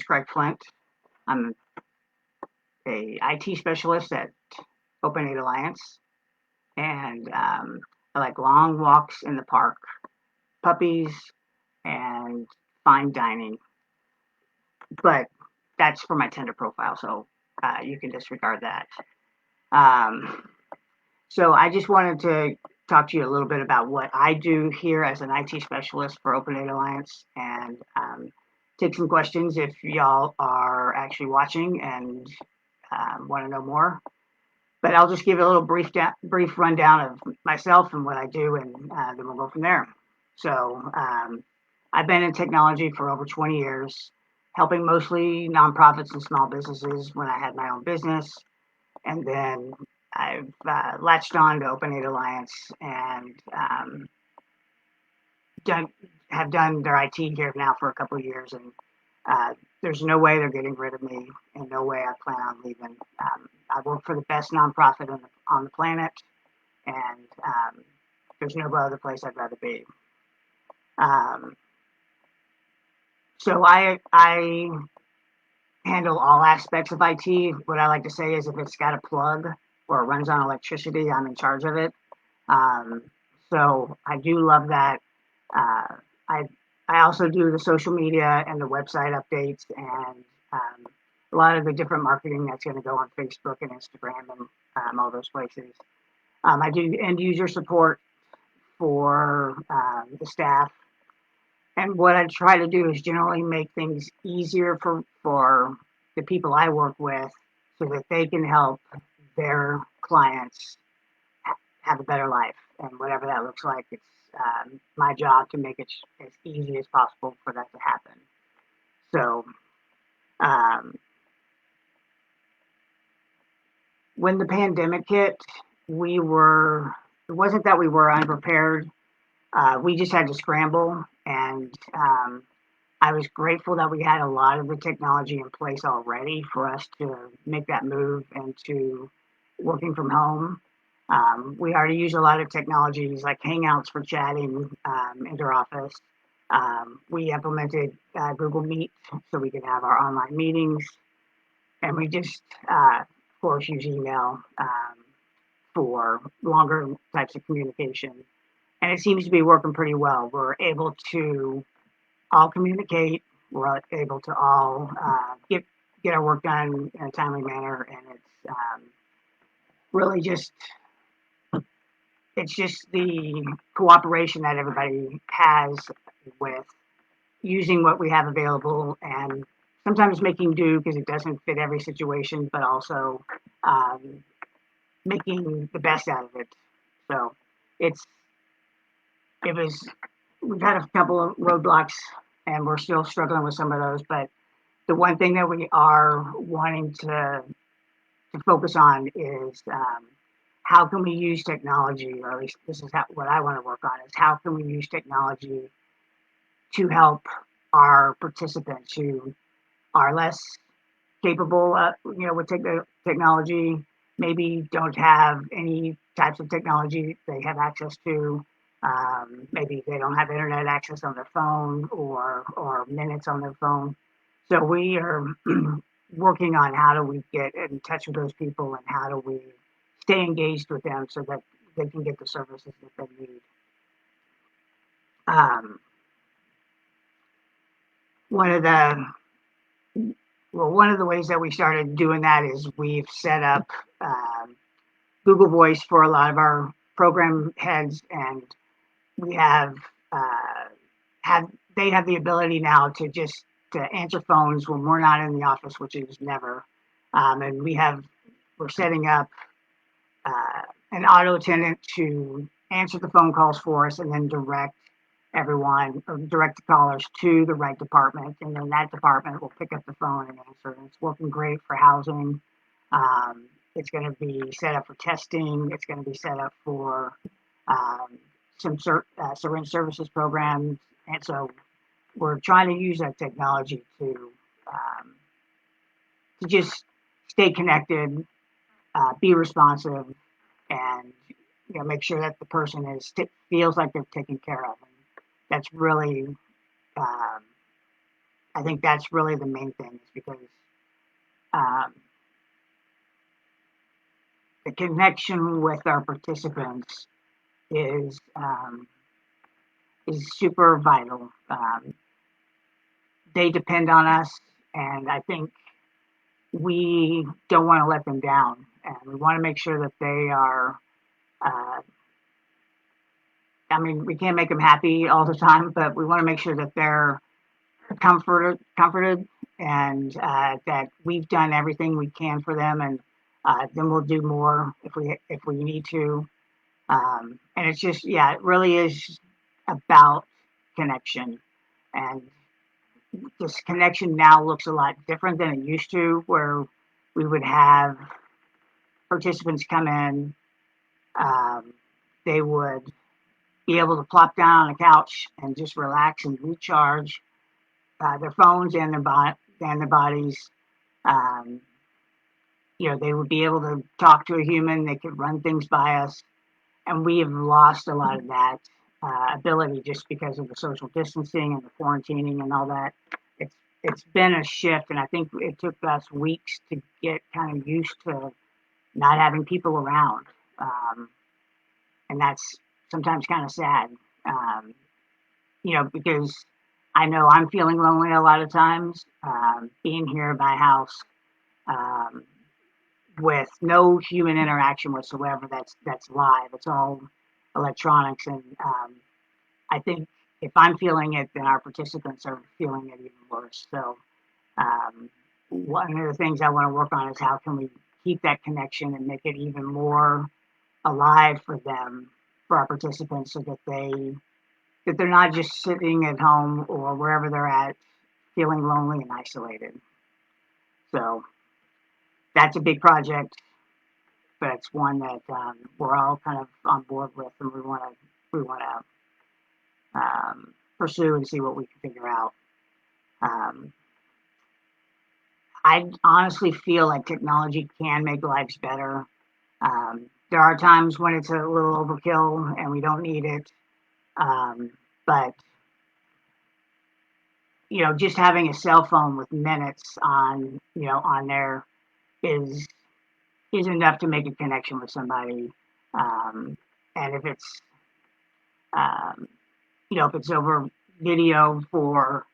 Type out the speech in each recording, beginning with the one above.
Flint. I'm a IT specialist at Open Aid Alliance, and I like long walks in the park, puppies, and fine dining. But that's for my Tinder profile, so you can disregard that. Um, so I just wanted to talk to you a little bit about what I do here as an IT specialist for Open Aid Alliance, and take some questions if y'all are actually watching and want to know more. But I'll just give you a little brief rundown of myself and what I do, and then we'll go from there. So I've been in technology for over 20 years, helping mostly nonprofits and small businesses when I had my own business. And then I've latched on to Open Aid Alliance and done have done their IT here now for a couple of years, and there's no way they're getting rid of me, and no way I plan on leaving. I work for the best nonprofit on the planet, and there's no other place I'd rather be. Um, so I handle all aspects of IT. What I like to say is if it's got a plug or it runs on electricity, I'm in charge of it. Um, so I do love that. Uh, I I also do the social media and the website updates and a lot of the different marketing that's going to go on Facebook and Instagram and all those places. I do end user support for the staff, and what I try to do is generally make things easier for the people I work with, so that they can help their clients have a better life, and whatever that looks like, it's my job to make it as easy as possible for that to happen. So um, when the pandemic hit, we were it wasn't that we were unprepared. We just had to scramble, and I was grateful that we had a lot of the technology in place already for us to make that move into working from home. We already use a lot of technologies like Hangouts for chatting interoffice. We implemented Google Meet so we could have our online meetings, and we just, of course, use email for longer types of communication. And it seems to be working pretty well. We're able to all communicate. We're able to all get our work done in a timely manner, and really just it's just the cooperation that everybody has with using what we have available, and sometimes making do because it doesn't fit every situation, but also um, making the best out of it. So it's it was we've had a couple of roadblocks, and we're still struggling with some of those, but the one thing that we are wanting to focus on is how can we use technology, or at least this is what I want to work on, is how can we use technology to help our participants who are less capable, with technology, maybe don't have any types of technology they have access to. Maybe they don't have internet access on their phone, or minutes on their phone. So we are working on how do we get in touch with those people, and how do we stay engaged with them so that they can get the services that they need. Um, one of the one of the ways that we started doing that is we've set up Google Voice for a lot of our program heads, and we uh, have they have the ability now to answer phones when we're not in the office, which is never. And we're setting up an auto attendant to answer the phone calls for us, and then direct the callers to the right department, and then that department will pick up the phone and answer. And it's working great for housing. Um, it's going to be set up for testing. It's going to be set up for um, some syringe services programs, and so we're trying to use that technology to just stay connected, be responsive, and make sure that the person feels like they're taken care of. And that's really um, I think that's really the main thing, is because um, the connection with our participants is um, is super vital. They depend on us, and I think we don't want to let them down, and we want to make sure that they are. Uh, I mean, we can't make them happy all the time, but we want to make sure that they're comforted, and that we've done everything we can for them, and then we'll do more if we need to. And it's just, yeah, it really is about connection, and this connection now looks a lot different than it used to, where we would have participants come in, um, they would be able to plop down on a couch and just relax and recharge their phones and and their bodies. Um, they would be able to talk to a human. They could run things by us, and we have lost a lot of that ability just because of the social distancing and the quarantining and all that. It's it's been a shift, and I think it took us weeks to get kind of used to not having people around, um, and that's sometimes kind of sad. Um, because I know I'm feeling lonely a lot of times, being here at my house, um, with no human interaction whatsoever. That's live. It's all electronics, and I think if I'm feeling it, then our participants are feeling it even worse. So um, one of the things I want to work on is how can we keep that connection and make it even more alive for them, for our participants, so that they're not just sitting at home or wherever they're at, feeling lonely and isolated. So that's a big project, but it's one that we're all kind of on board with, and we want to pursue and see what we can figure out. Um, I honestly feel like technology can make lives better. There are times when it's a little overkill and we don't need it, but just having a cell phone with minutes on there is is enough to make a connection with somebody. Um, and um, if it's over video for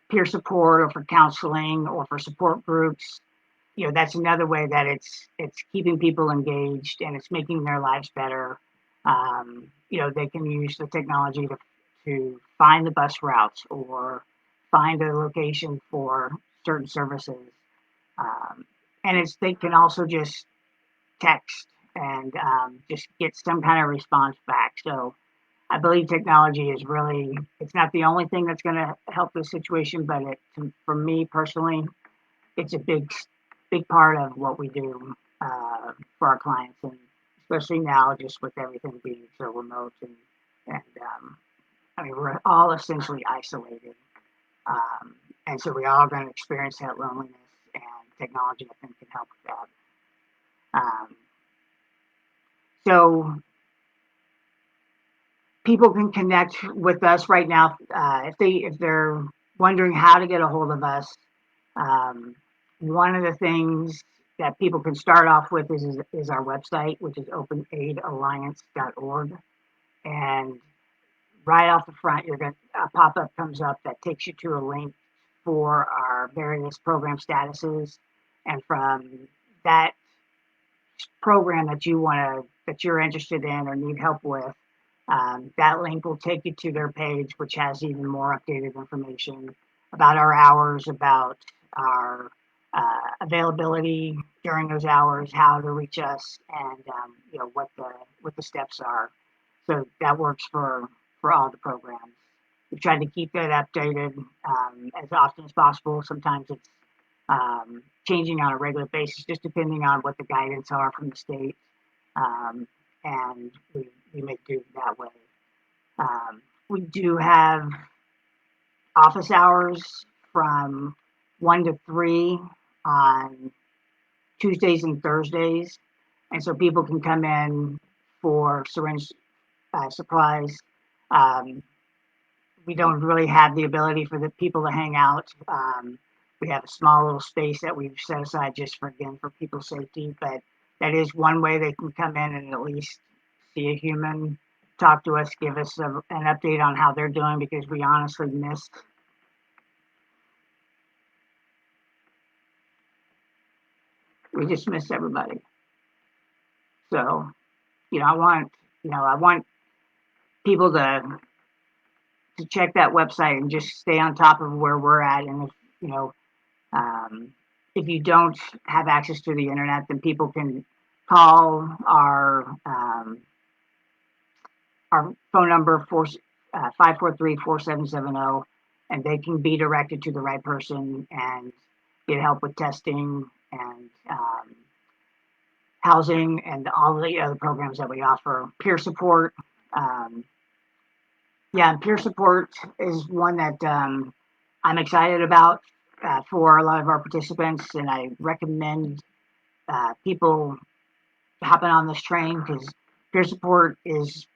peer support or for counseling or for support groups, that's another way that it's keeping people engaged and it's making their lives better. They can use the technology to find the bus routes or find a location for certain services. Um, and they can also just text and just get some kind of response back. So I believe technology is really, it's not the only thing that's going to help this situation, but for me personally, it's a big part of what we do for our clients, and especially now, just with everything being so remote, and I mean, we're all essentially isolated, um, and so we all going to experience that loneliness, and technology, I think, can help with that. So people can connect with us right now if they're wondering how to get a hold of us. Um, One of the things that people can start off with is our website, which is openaidalliance.org. And right off the front, a pop-up comes up that takes you to a link for our various program statuses. And from that program that you're interested in or need help with, that link will take you to their page, which has even more updated information about our hours, about our availability during those hours, how to reach us, and what the steps are. So that works for all the programs. We try to keep that updated as often as possible. Sometimes it's changing on a regular basis, just depending on what the guidance are from the state, um, and we make do that way. We do have office hours from 1 to 3 on Tuesdays and Thursdays, and so people can come in for syringe supplies. Um, we don't really have the ability for the people to hang out. We have a small little space that we've set aside just for, again, for people's safety, but that is one way they can come in and at least see a human, talk to us, give us an update on how they're doing, because we honestly we just miss everybody. So, I want people to check that website and just stay on top of where we're at. And you know, um, if you don't have access to the internet, then people can call our phone number 543-4770, and they can be directed to the right person and get help with testing and housing and all the other programs that we offer. Peer support. Um, yeah, peer support is one that I'm excited about for a lot of our participants, and I recommend people hopping on this train, because peer support is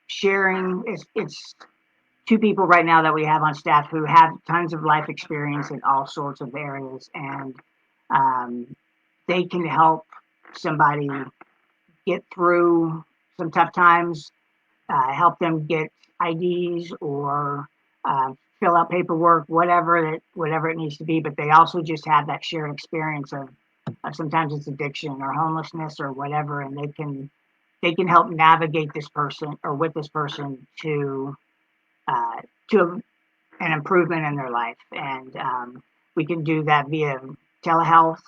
sharing. It's two people right now that we have on staff who have tons of life experience in all sorts of areas, and um, they can help somebody get through some tough times, help them get IDs or fill out paperwork, whatever it needs to be. But they also just have that shared experience of sometimes it's addiction or homelessness or whatever, and they can help navigate this person or with this person uh, to an improvement in their life. And we can do that via telehealth,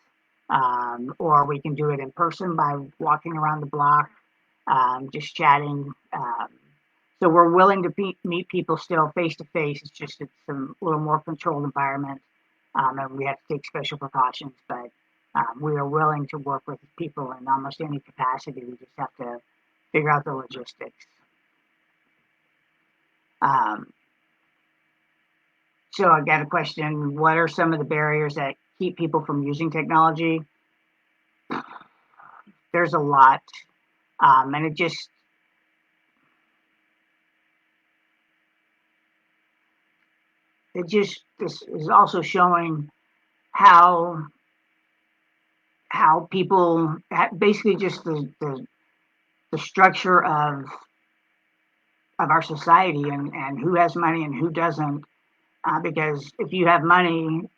or we can do it in person by walking around the block, just chatting. So we're willing to meet people still face to face. It's a little more controlled environment, and we have to take special precautions. But we are willing to work with people in almost any capacity. We just have to figure out the logistics. Um, so I got a question. What are some of the barriers that keep people from using technology? There's a lot. And this is also showing how people basically just the structure of our society, and who has money and who doesn't. Because if you have money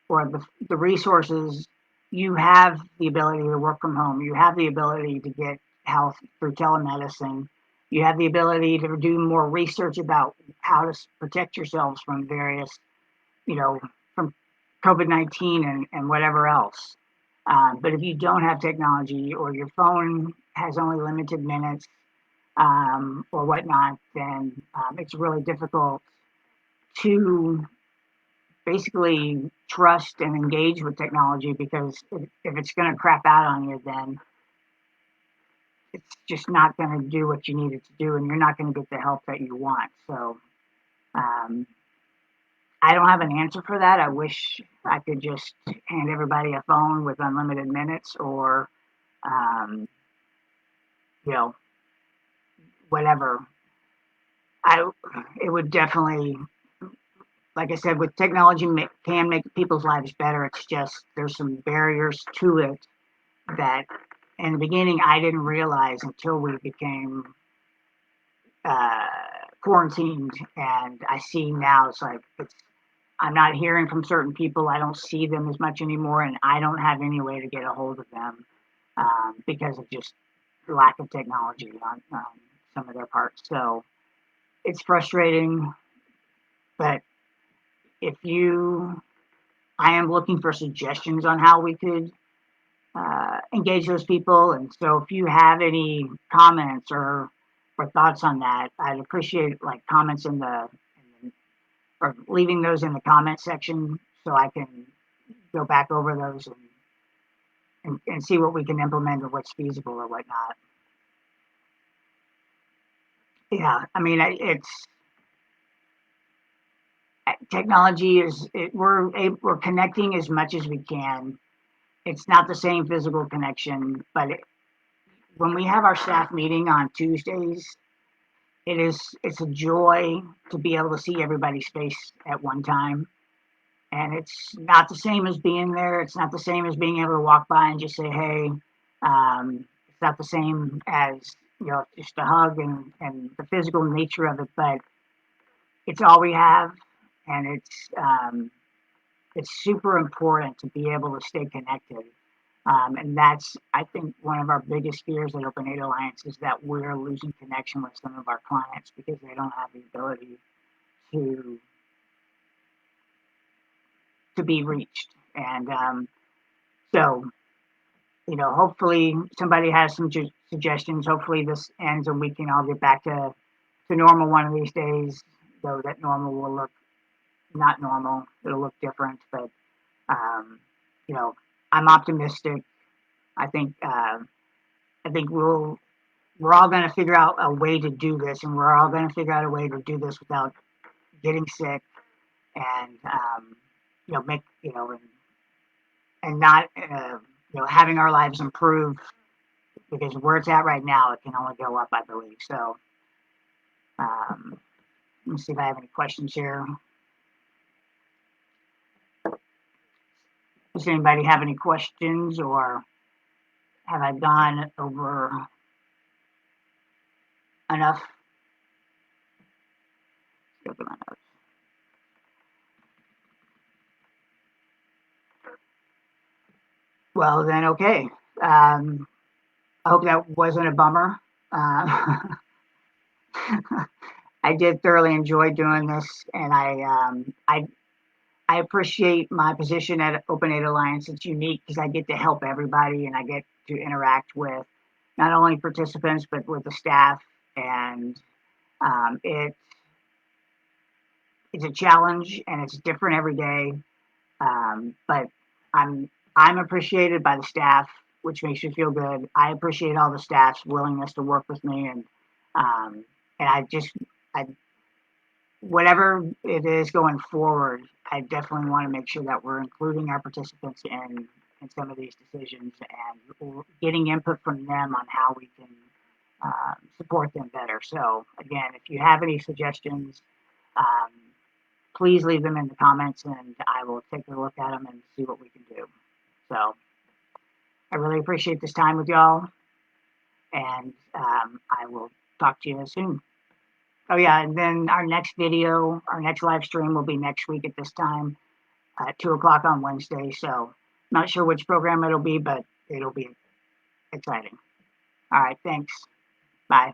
or the resources, you have the ability to work from home. You have the ability to get health through telemedicine. You have the ability to do more research about how to protect yourselves from various, from COVID-19 and whatever else. But if you don't have technology, or your phone has only limited minutes, or whatnot, then it's really difficult to basically trust and engage with technology, because if it's going to crap out on you, then it's just not going to do what you need it to do, and you're not going to get the help that you want. So um, I don't have an answer for that. I wish I could just hand everybody a phone with unlimited minutes, or um, you know whatever. I It would definitely, like I said, with technology can make people's lives better. It's just there's some barriers to it that in the beginning I didn't realize until we became uh, quarantined, and I see now I'm not hearing from certain people. I don't see them as much anymore, and I don't have any way to get a hold of them because of just lack of technology on some of their parts. So it's frustrating, but if you I am looking for suggestions on how we could engage those people. And so if you have any comments or thoughts on that, I'd appreciate like comments or leaving those in the comment section, so I can go back over those and see what we can implement or what's feasible or whatnot. Yeah, I mean, it's technology we're connecting as much as we can. It's not the same physical connection, but when we have our staff meeting on Tuesdays, it's a joy to be able to see everybody's face at one time. And it's not the same as being there. It's not the same as being able to walk by and just say, hey. It's not the same as, just a hug and the physical nature of it, but it's all we have. And it's super important to be able to stay connected. And that's, I think, one of our biggest fears at Open Aid Alliance is that we're losing connection with some of our clients because they don't have the ability to be reached. And so, hopefully somebody has some suggestions. Hopefully this ends and we can all get back to normal one of these days, though that normal will look not normal. It'll look different, but um, you know, I'm optimistic. I think we're all going to figure out a way to do this, and we're all going to figure out a way to do this without getting sick, and make and not having our lives improve, because where it's at right now, it can only go up, I believe. So let me see if I have any questions here. Does anybody have any questions, or have I gone over enough? Look at my notes. Well, then, okay. I hope that wasn't a bummer. I did thoroughly enjoy doing this, and I appreciate my position at Open Aid Alliance. It's unique because I get to help everybody, and I get to interact with not only participants but with the staff, and it's a challenge and it's different every day. But I'm appreciated by the staff, which makes me feel good. I appreciate all the staff's willingness to work with me, and I whatever it is going forward, I definitely want to make sure that we're including our participants in some of these decisions and getting input from them on how we can support them better. So again, if you have any suggestions, um, please leave them in the comments, and I will take a look at them and see what we can do. So I really appreciate this time with y'all, and I will talk to you soon. Oh yeah, and then our next live stream will be next week at this time at 2 o'clock on Wednesday. So not sure which program it'll be, but it'll be exciting. All right, thanks. Bye.